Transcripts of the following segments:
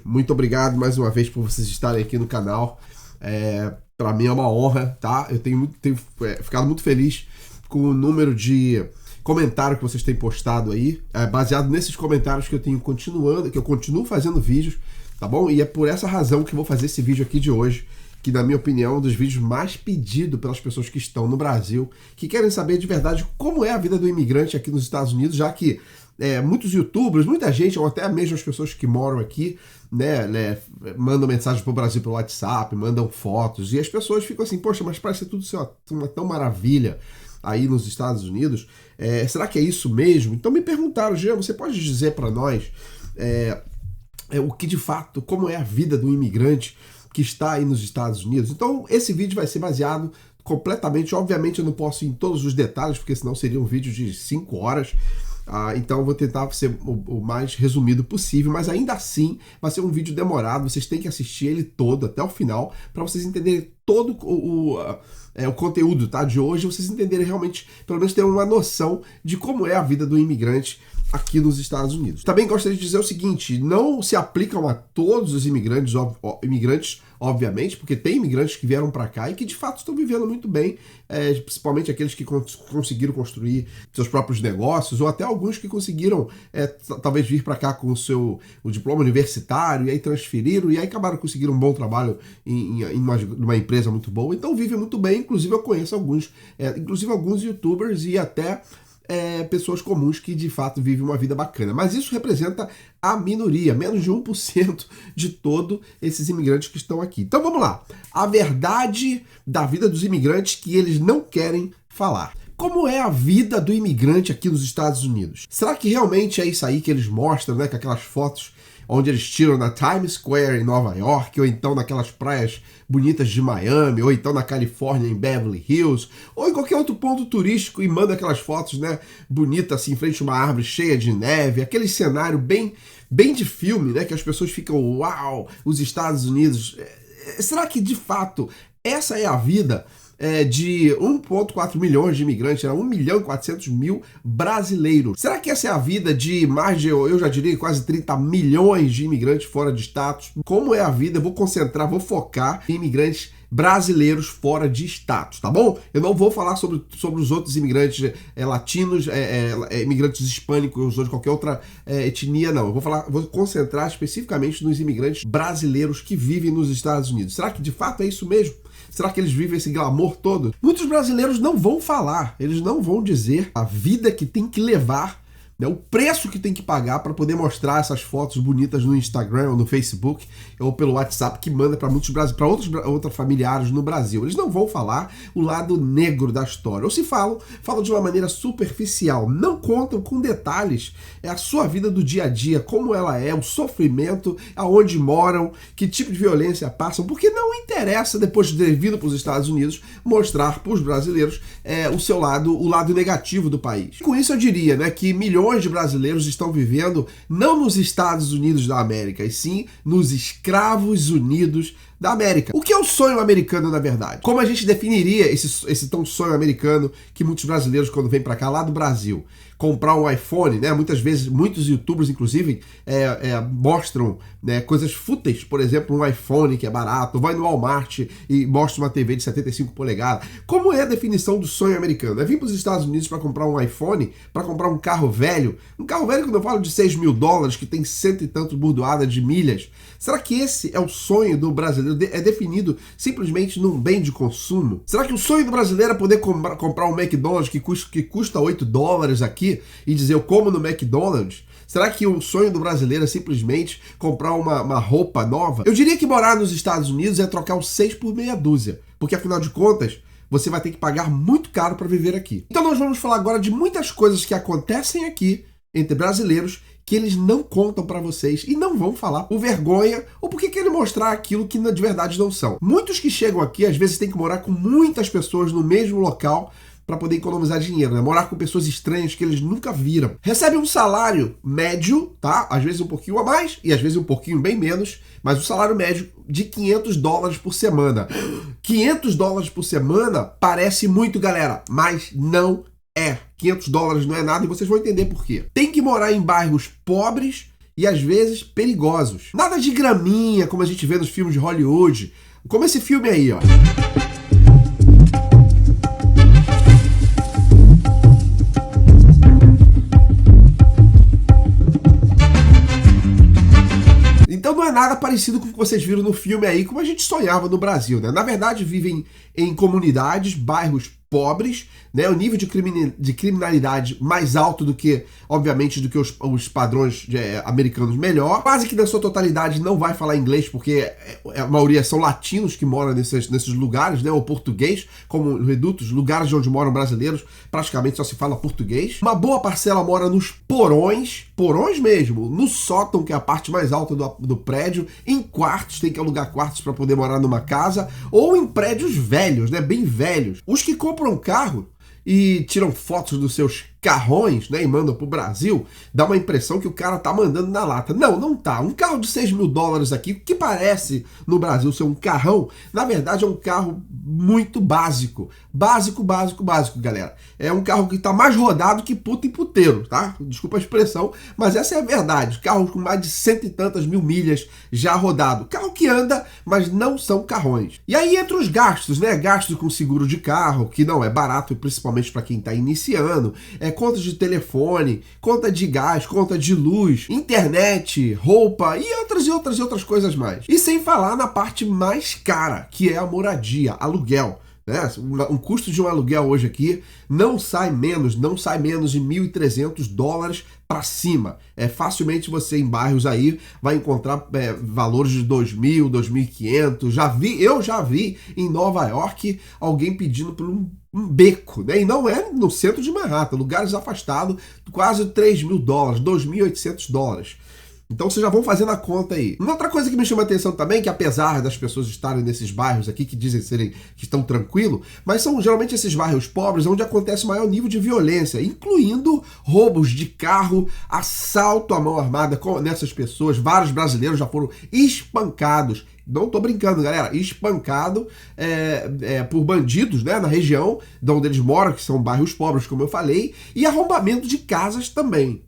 muito obrigado mais uma vez por vocês estarem aqui no canal. Para mim é uma honra, tá? Eu tenho ficado muito feliz com o número de comentários que vocês têm postado aí, baseado nesses comentários que eu continuo fazendo vídeos, tá bom? E é por essa razão que eu vou fazer esse vídeo aqui de hoje, que na minha opinião é um dos vídeos mais pedidos pelas pessoas que estão no Brasil, que querem saber de verdade como é a vida do imigrante aqui nos Estados Unidos, já que muitos youtubers, muita gente, ou até mesmo as pessoas que moram aqui, né, mandam mensagens pro Brasil pelo WhatsApp, mandam fotos, e as pessoas ficam assim, poxa, mas parece tudo uma tão maravilha aí nos Estados Unidos, será que é isso mesmo? Então me perguntaram, Jean, você pode dizer para nós o que de fato, como é a vida do imigrante que está aí nos Estados Unidos? Então esse vídeo vai ser baseado completamente, obviamente eu não posso ir em todos os detalhes, porque senão seria um vídeo de 5 horas, então eu vou tentar ser o mais resumido possível, mas ainda assim vai ser um vídeo demorado, vocês têm que assistir ele todo até o final, para vocês entenderem todo o conteúdo, tá, de hoje, vocês entenderem realmente, pelo menos ter uma noção de como é a vida do imigrante aqui nos Estados Unidos. Também gostaria de dizer o seguinte, não se aplicam a todos os imigrantes, obviamente, porque tem imigrantes que vieram para cá e que de fato estão vivendo muito bem, principalmente aqueles que conseguiram construir seus próprios negócios, ou até alguns que conseguiram talvez vir para cá com o diploma universitário, e aí transferiram, e aí acabaram conseguindo um bom trabalho em uma empresa muito boa, então vivem muito bem. Inclusive eu conheço alguns youtubers e até pessoas comuns que de fato vivem uma vida bacana, mas isso representa a minoria, menos de 1% de todos esses imigrantes que estão aqui. Então vamos lá, a verdade da vida dos imigrantes que eles não querem falar. Como é a vida do imigrante aqui nos Estados Unidos? Será que realmente é isso aí que eles mostram, né, com aquelas fotos onde eles tiram na Times Square em Nova York, ou então naquelas praias bonitas de Miami, ou então na Califórnia em Beverly Hills, ou em qualquer outro ponto turístico e manda aquelas fotos, né, bonitas assim, em frente a uma árvore cheia de neve, aquele cenário bem de filme, né, que as pessoas ficam, uau, os Estados Unidos. Será que de fato essa é a vida de 1,4 milhões de imigrantes, era 1.400.000 brasileiros? Será que essa é a vida de mais de, eu já diria, quase 30 milhões de imigrantes fora de status? Como é a vida? Eu vou focar em imigrantes brasileiros fora de status, tá bom? Eu não vou falar sobre os outros imigrantes latinos, imigrantes hispânicos ou de qualquer outra etnia, não. Eu vou concentrar especificamente nos imigrantes brasileiros que vivem nos Estados Unidos. Será que de fato é isso mesmo? Será que eles vivem esse glamour todo? Muitos brasileiros não vão falar, eles não vão dizer a vida que tem que levar, né, o preço que tem que pagar para poder mostrar essas fotos bonitas no Instagram ou no Facebook ou pelo WhatsApp que manda para outros familiares no Brasil. Eles não vão falar o lado negro da história. Ou se falam de uma maneira superficial. Não contam com detalhes a sua vida do dia a dia, como ela é, o sofrimento, aonde moram, que tipo de violência passam, porque não interessa, depois de ter vindo para os Estados Unidos, mostrar para os brasileiros o lado negativo do país. Com isso eu diria, né, que milhões de brasileiros estão vivendo não nos Estados Unidos da América, e sim nos Escravos Unidos da América. O que é o sonho americano, na verdade? Como a gente definiria esse tão sonho americano que muitos brasileiros, quando vêm para cá, lá do Brasil, comprar um iPhone, né? Muitas vezes, muitos youtubers, inclusive, mostram, né, coisas fúteis, por exemplo, um iPhone que é barato, vai no Walmart e mostra uma TV de 75 polegadas. Como é a definição do sonho americano? É vir para os Estados Unidos para comprar um iPhone, para comprar um carro velho, quando eu falo de $6.000, que tem cento e tanto burdoada de milhas. Será que esse é o sonho do brasileiro? É definido simplesmente num bem de consumo? Será que o sonho do brasileiro é poder comprar um McDonald's que custa $8 aqui e dizer eu como no McDonald's? Será que o sonho do brasileiro é simplesmente comprar uma roupa nova? Eu diria que morar nos Estados Unidos é trocar os 6 por meia dúzia, porque afinal de contas você vai ter que pagar muito caro para viver aqui. Então nós vamos falar agora de muitas coisas que acontecem aqui entre brasileiros que eles não contam para vocês e não vão falar por vergonha ou porque querem mostrar aquilo que de verdade não são. Muitos que chegam aqui às vezes têm que morar com muitas pessoas no mesmo local para poder economizar dinheiro, né? Morar com pessoas estranhas que eles nunca viram. Recebem um salário médio, tá? Às vezes um pouquinho a mais e às vezes um pouquinho bem menos, mas o salário médio de $500 por semana. $500 por semana parece muito, galera, mas não é. $500 não é nada e vocês vão entender por quê. Tem que morar em bairros pobres e às vezes perigosos. Nada de graminha, como a gente vê nos filmes de Hollywood, como esse filme aí, ó. Então não é nada parecido com o que vocês viram no filme aí, como a gente sonhava no Brasil, né? Na verdade, vivem em comunidades, bairros pobres, né? O nível de criminalidade mais alto do que, obviamente, do que os padrões americanos melhor. Quase que na sua totalidade não vai falar inglês, porque a maioria são latinos que moram nesses lugares, né? Ou português, como redutos, lugares onde moram brasileiros, praticamente só se fala português. Uma boa parcela mora nos porões mesmo, no sótão, que é a parte mais alta do prédio, em quartos, tem que alugar quartos para poder morar numa casa, ou em prédios velhos, né? Bem velhos. Os que compram um carro e tiram fotos dos seus carrões, né, e mandam pro Brasil, dá uma impressão que o cara tá mandando na lata. Não, não tá. Um carro de $6.000 aqui, que parece no Brasil ser um carrão, na verdade é um carro muito básico. Básico, galera. É um carro que tá mais rodado que puta e puteiro, tá? Desculpa a expressão, mas essa é a verdade. Carros com mais de 100 e tantas mil milhas já rodado. Carro que anda, mas não são carrões. E aí entra os gastos, né? Gastos com seguro de carro, que não é barato, principalmente para quem tá iniciando. Conta de telefone, conta de gás, conta de luz, internet, roupa e outras coisas mais. E sem falar na parte mais cara, que é a moradia, aluguel. Né? Um custo de um aluguel hoje aqui não sai menos de $1.300 para cima. Facilmente você em bairros aí vai encontrar valores de 2.000, 2.500. Eu já vi em Nova York alguém pedindo por um beco, né? E não é no centro de Manhattan, lugares afastados, quase $3.000, $2.800. Então vocês já vão fazendo a conta aí. Uma outra coisa que me chama a atenção também, que apesar das pessoas estarem nesses bairros aqui que dizem que estão tranquilos, mas são geralmente esses bairros pobres onde acontece maior nível de violência, incluindo roubos de carro, assalto à mão armada nessas pessoas. Vários brasileiros já foram espancados. Não tô brincando, galera, espancado por bandidos, né, na região de onde eles moram, que são bairros pobres, como eu falei, e arrombamento de casas também.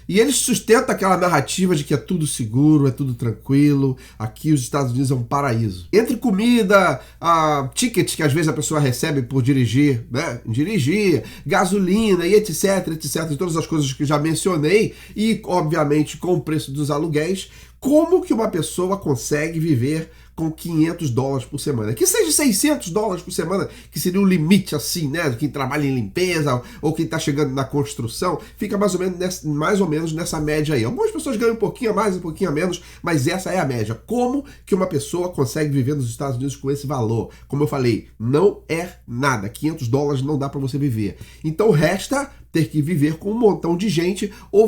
E eles sustentam aquela narrativa de que é tudo seguro, é tudo tranquilo, aqui os Estados Unidos é um paraíso. Entre comida, tickets que às vezes a pessoa recebe por dirigir, né? Dirigir, gasolina e etc, e todas as coisas que eu já mencionei, e obviamente com o preço dos aluguéis, como que uma pessoa consegue viver com $500 por semana? Que seja $600 por semana, que seria o limite assim, né? Quem trabalha em limpeza ou quem está chegando na construção, fica mais ou menos nessa média aí. Algumas pessoas ganham um pouquinho a mais, um pouquinho a menos, mas essa é a média. Como que uma pessoa consegue viver nos Estados Unidos com esse valor? Como eu falei, não é nada. $500 não dá para você viver. Então resta ter que viver com um montão de gente ou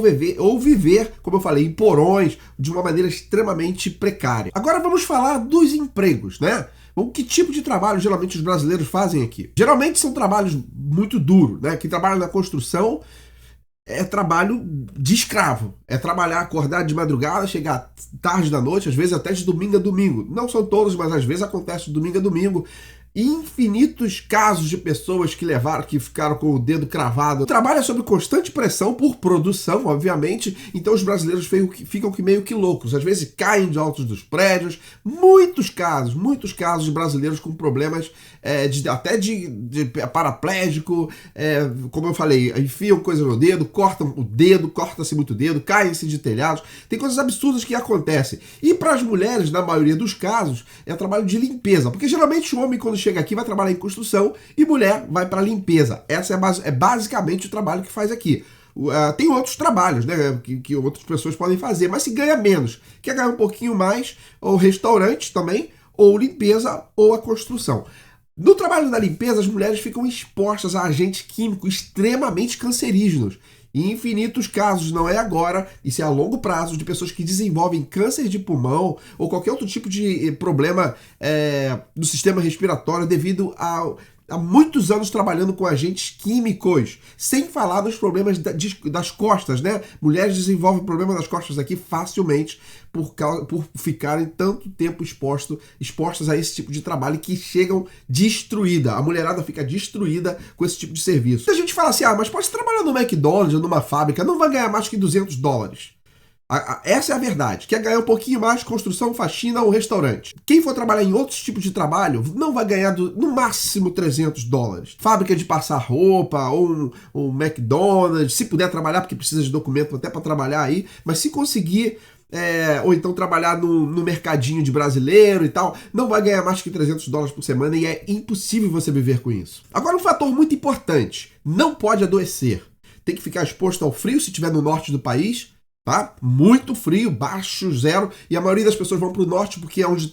viver, como eu falei, em porões, de uma maneira extremamente precária. Agora vamos falar dos empregos, né? Bom, que tipo de trabalho geralmente os brasileiros fazem aqui? Geralmente são trabalhos muito duros, né? Quem trabalha na construção é trabalho de escravo. É trabalhar, acordar de madrugada, chegar tarde da noite, às vezes até de domingo a domingo. Não são todos, mas às vezes acontece de domingo a domingo. Infinitos casos de pessoas que ficaram com o dedo cravado. Trabalha sob constante pressão por produção, obviamente, então os brasileiros ficam meio que loucos. Às vezes caem de altos dos prédios. Muitos casos de brasileiros com problemas até de paraplégico, como eu falei, enfiam coisa no dedo, cortam o dedo, corta-se muito o dedo, caem-se de telhados. Tem coisas absurdas que acontecem. E para as mulheres, na maioria dos casos, é trabalho de limpeza, porque geralmente o homem, quando chega aqui, vai trabalhar em construção e mulher vai para limpeza. Essa é basicamente o trabalho que faz aqui. Tem outros trabalhos, né, que outras pessoas podem fazer, mas se ganha menos. Quer ganhar um pouquinho mais, ou restaurantes também, ou limpeza, ou a construção. No trabalho da limpeza, as mulheres ficam expostas a agentes químicos extremamente cancerígenos. E infinitos casos, não é agora, isso é a longo prazo, de pessoas que desenvolvem câncer de pulmão ou qualquer outro tipo de problema do sistema respiratório devido há muitos anos trabalhando com agentes químicos, sem falar dos problemas das costas, né? Mulheres desenvolvem problema das costas aqui facilmente por ficarem tanto tempo expostas a esse tipo de trabalho que chegam destruída. A mulherada fica destruída com esse tipo de serviço. A gente fala assim, mas pode trabalhar no McDonald's ou numa fábrica, não vai ganhar mais que $200. Essa é a verdade. Quer ganhar um pouquinho mais, construção, faxina ou restaurante. Quem for trabalhar em outros tipos de trabalho não vai ganhar no máximo $300. Fábrica de passar roupa ou um McDonald's, se puder trabalhar, porque precisa de documento até para trabalhar aí, mas se conseguir, ou então trabalhar no mercadinho de brasileiro e tal, não vai ganhar mais que $300 por semana e é impossível você viver com isso. Agora, um fator muito importante, não pode adoecer. Tem que ficar exposto ao frio se estiver no norte do país, tá? Muito frio, baixo, zero, e a maioria das pessoas vão para o norte porque é onde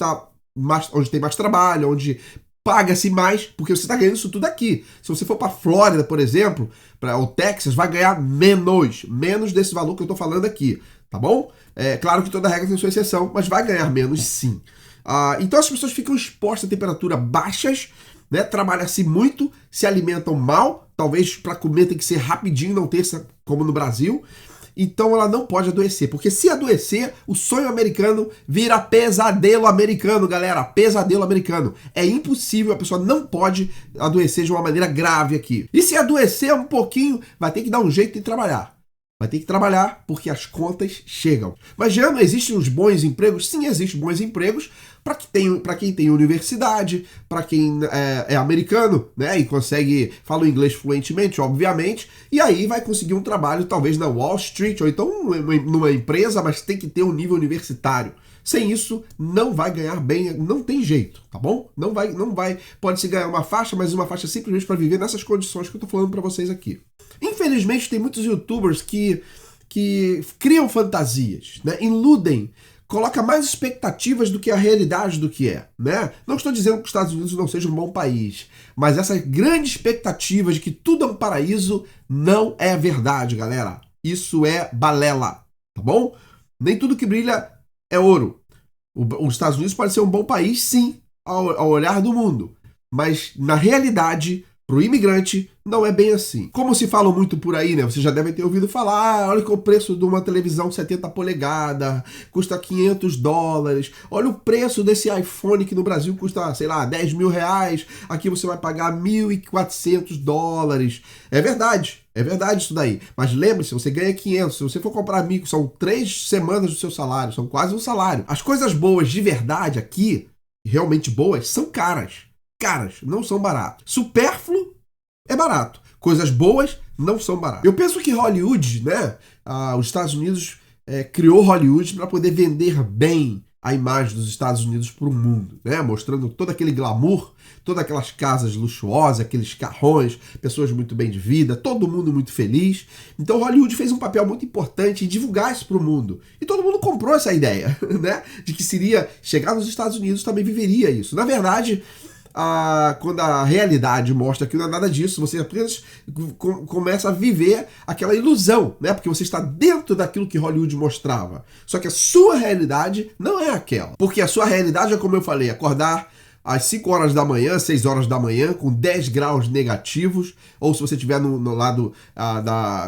tem mais trabalho, onde paga-se mais, porque você está ganhando isso tudo aqui. Se você for para a Flórida, por exemplo, para o Texas, vai ganhar menos desse valor que eu estou falando aqui, tá bom? É claro que toda regra tem sua exceção, mas vai ganhar menos sim. Então as pessoas ficam expostas a temperaturas baixas, né? Trabalham-se muito, se alimentam mal, talvez para comer tem que ser rapidinho, não ter como no Brasil. Então ela não pode adoecer, porque se adoecer, o sonho americano vira pesadelo americano, galera, pesadelo americano. É impossível, a pessoa não pode adoecer de uma maneira grave aqui. E se adoecer um pouquinho, vai ter que dar um jeito de trabalhar. Vai ter que trabalhar porque as contas chegam. Mas já não existem os bons empregos? Sim, existem bons empregos para quem tem universidade, para quem é americano, né, e fala inglês fluentemente, obviamente, e aí vai conseguir um trabalho talvez na Wall Street, ou então numa empresa, mas tem que ter um nível universitário. Sem isso, não vai ganhar bem, não tem jeito, tá bom? Não vai, pode-se ganhar uma faixa, mas uma faixa simplesmente para viver nessas condições que eu tô falando para vocês aqui. Infelizmente, tem muitos youtubers que criam fantasias, né? Iludem, coloca mais expectativas do que a realidade do que é, né? Não estou dizendo que os Estados Unidos não seja um bom país, mas essa grande expectativa de que tudo é um paraíso não é verdade, galera. Isso é balela, tá bom? Nem tudo que brilha é ouro. Os Estados Unidos pode ser um bom país, sim, ao olhar do mundo, mas na realidade, para o imigrante, não é bem assim. Como se fala muito por aí, né? Vocês já devem ter ouvido falar, olha que o preço de uma televisão 70 polegadas custa $500. Olha o preço desse iPhone que no Brasil custa, sei lá, R$10 mil. Aqui você vai pagar $1.400. É verdade isso daí. Mas lembre-se, você ganha 500. Se você for comprar mico, são 3 semanas do seu salário, são quase um salário. As coisas boas de verdade aqui, realmente boas, são caras. Caras, não são baratos. Supérfluo é barato. Coisas boas não são baratas. Eu penso que Hollywood, né? Os Estados Unidos criou Hollywood para poder vender bem a imagem dos Estados Unidos para o mundo, né? Mostrando todo aquele glamour, todas aquelas casas luxuosas, aqueles carrões, pessoas muito bem de vida, todo mundo muito feliz. Então Hollywood fez um papel muito importante em divulgar isso para o mundo. E todo mundo comprou essa ideia, né? De que seria chegar nos Estados Unidos também viveria isso. Na verdade, quando a realidade mostra que não é nada disso, você apenas começa a viver aquela ilusão, né? Porque você está dentro daquilo que Hollywood mostrava. Só que a sua realidade não é aquela. Porque a sua realidade é, como eu falei, acordar às 5 horas da manhã, 6 horas da manhã, com 10 graus negativos, ou se você estiver no lado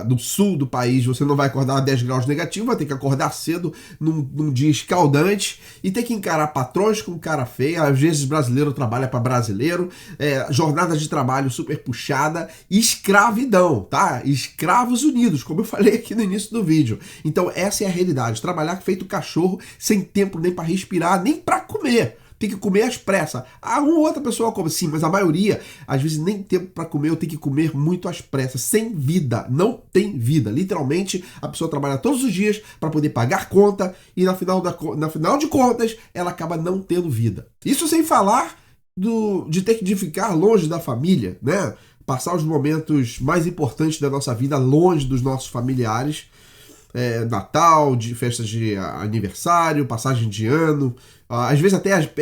do sul do país, você não vai acordar a 10 graus negativos, vai ter que acordar cedo num dia escaldante e ter que encarar patrões com cara feia, às vezes brasileiro trabalha para brasileiro, jornada de trabalho super puxada, escravidão, tá? Escravos unidos, como eu falei aqui no início do vídeo. Então essa é a realidade, trabalhar feito cachorro, sem tempo nem para respirar, nem para comer. Tem que comer às pressas. Uma outra pessoa come, sim, mas a maioria, às vezes, nem tempo para comer, eu tenho que comer muito às pressas. Sem vida. Não tem vida. Literalmente, a pessoa trabalha todos os dias para poder pagar conta e, na final de contas, ela acaba não tendo vida. Isso sem falar de ter que ficar longe da família, né? Passar os momentos mais importantes da nossa vida longe dos nossos familiares. Natal, de festas de aniversário, passagem de ano, às vezes até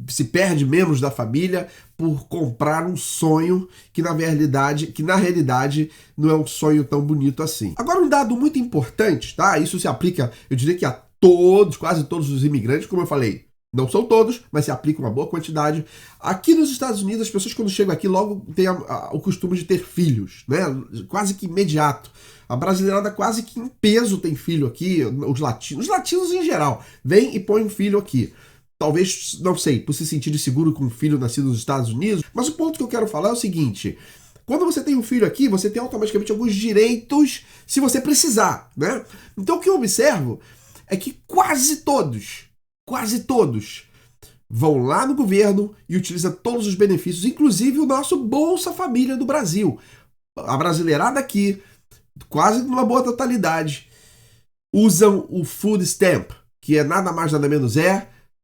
se perde membros da família por comprar um sonho que na realidade não é um sonho tão bonito assim. Agora um dado muito importante, tá? Isso se aplica, eu diria que a quase todos os imigrantes, como eu falei. Não são todos, mas se aplica uma boa quantidade. Aqui nos Estados Unidos, as pessoas quando chegam aqui logo têm o costume de ter filhos, né? Quase que imediato. A brasileirada quase que em peso tem filho aqui, os latinos em geral, vem e põe um filho aqui. Talvez, não sei, por se sentir seguro com um filho nascido nos Estados Unidos, mas o ponto que eu quero falar é o seguinte: quando você tem um filho aqui, você tem automaticamente alguns direitos se você precisar, né? Então o que eu observo é que quase todos vão lá no governo e utilizam todos os benefícios, inclusive o nosso Bolsa Família do Brasil. A brasileirada aqui, quase numa boa totalidade, usam o food stamp, que é nada mais nada menos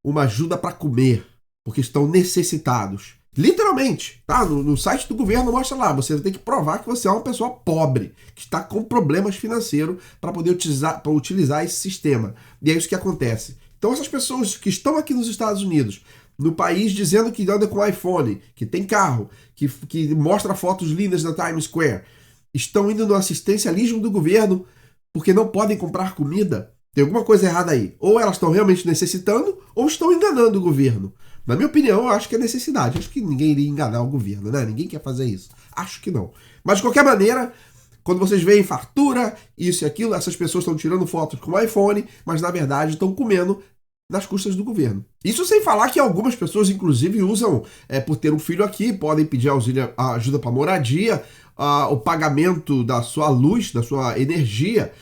uma ajuda para comer, porque estão necessitados. Literalmente, tá? No site do governo mostra lá, você tem que provar que você é uma pessoa pobre, que está com problemas financeiros para poder utilizar esse sistema. E é isso que acontece. Então essas pessoas que estão aqui nos Estados Unidos, no país dizendo que anda com iPhone, que tem carro, que mostra fotos lindas na Times Square, estão indo no assistencialismo do governo porque não podem comprar comida. Tem alguma coisa errada aí. Ou elas estão realmente necessitando, ou estão enganando o governo. Na minha opinião, eu acho que é necessidade. Acho que ninguém iria enganar o governo, né? Ninguém quer fazer isso. Acho que não. Mas, de qualquer maneira, quando vocês veem fartura, isso e aquilo, essas pessoas estão tirando fotos com o iPhone, mas, na verdade, estão comendo nas custas do governo. Isso sem falar que algumas pessoas, inclusive, usam, por ter um filho aqui, podem pedir ajuda para moradia, o pagamento da sua luz, da sua energia.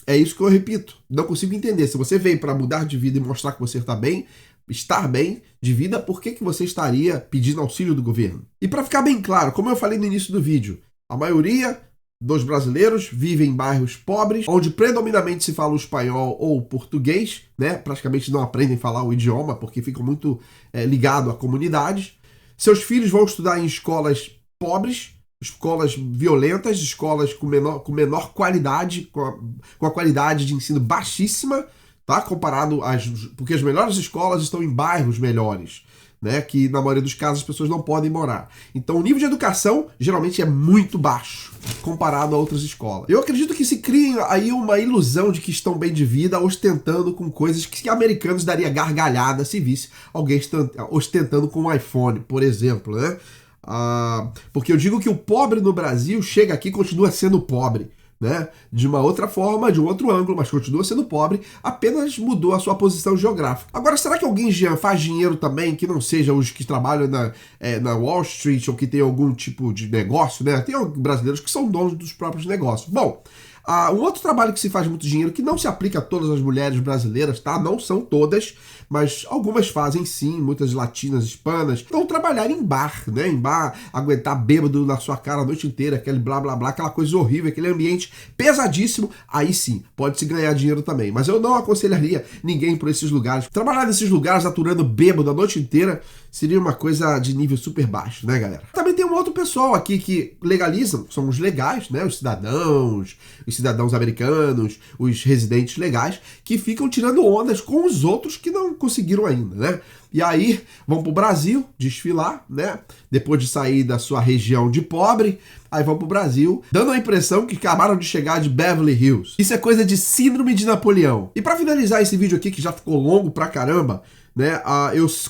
É isso que eu repito. Não consigo entender. Se você veio para mudar de vida e mostrar que você está bem, estar bem de vida, por que você estaria pedindo auxílio do governo? E para ficar bem claro, como eu falei no início do vídeo, a maioria dos brasileiros vivem em bairros pobres, onde predominantemente se fala o espanhol ou o português, né? Praticamente não aprendem a falar o idioma, porque ficam muito ligados a comunidades. Seus filhos vão estudar em escolas pobres, escolas violentas, escolas com menor qualidade, com a qualidade de ensino baixíssima, tá? Comparado porque as melhores escolas estão em bairros melhores, né? Que na maioria dos casos as pessoas não podem morar. Então o nível de educação geralmente é muito baixo comparado a outras escolas. Eu acredito que se cria aí uma ilusão de que estão bem de vida, ostentando com coisas que americanos daria gargalhada se visse alguém ostentando com um iPhone, por exemplo, né? Porque eu digo que o pobre no Brasil chega aqui e continua sendo pobre, né? De uma outra forma, de um outro ângulo, mas continua sendo pobre, apenas mudou a sua posição geográfica. Agora, será que alguém faz dinheiro também que não seja os que trabalham na Wall Street ou que tem algum tipo de negócio, né? Tem brasileiros que são donos dos próprios negócios. Bom, um outro trabalho que se faz muito dinheiro, que não se aplica a todas as mulheres brasileiras, tá? Não são todas, mas algumas fazem sim, muitas latinas, hispanas, vão trabalhar em bar, né? Em bar, aguentar bêbado na sua cara a noite inteira, aquele blá blá blá, aquela coisa horrível, aquele ambiente pesadíssimo. Aí sim, pode-se ganhar dinheiro também. Mas eu não aconselharia ninguém por esses lugares. Trabalhar nesses lugares aturando bêbado a noite inteira seria uma coisa de nível super baixo, né, galera? Também tem um outro pessoal aqui que legalizam, são os legais, né? Os cidadãos americanos, os residentes legais, que ficam tirando ondas com os outros que não conseguiram ainda, né? E aí vão pro Brasil desfilar, né? Depois de sair da sua região de pobre, aí vão pro Brasil, dando a impressão que acabaram de chegar de Beverly Hills. Isso é coisa de síndrome de Napoleão. E para finalizar esse vídeo aqui, que já ficou longo pra caramba, né?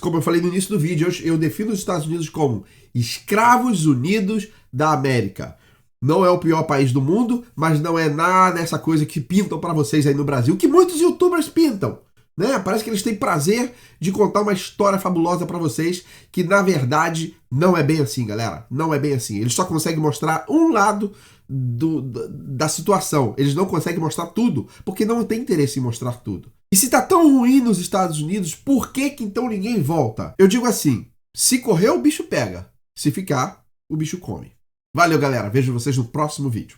Como eu falei no início do vídeo, eu defino os Estados Unidos como escravos unidos da América. Não é o pior país do mundo, mas não é nada essa coisa que pintam para vocês aí no Brasil, que muitos youtubers pintam, né? Parece que eles têm prazer de contar uma história fabulosa para vocês, que na verdade não é bem assim, galera. Não é bem assim. Eles só conseguem mostrar um lado da situação. Eles não conseguem mostrar tudo, porque não tem interesse em mostrar tudo. E se tá tão ruim nos Estados Unidos, por que então ninguém volta? Eu digo assim, se correr o bicho pega, se ficar, o bicho come. Valeu, galera. Vejo vocês no próximo vídeo.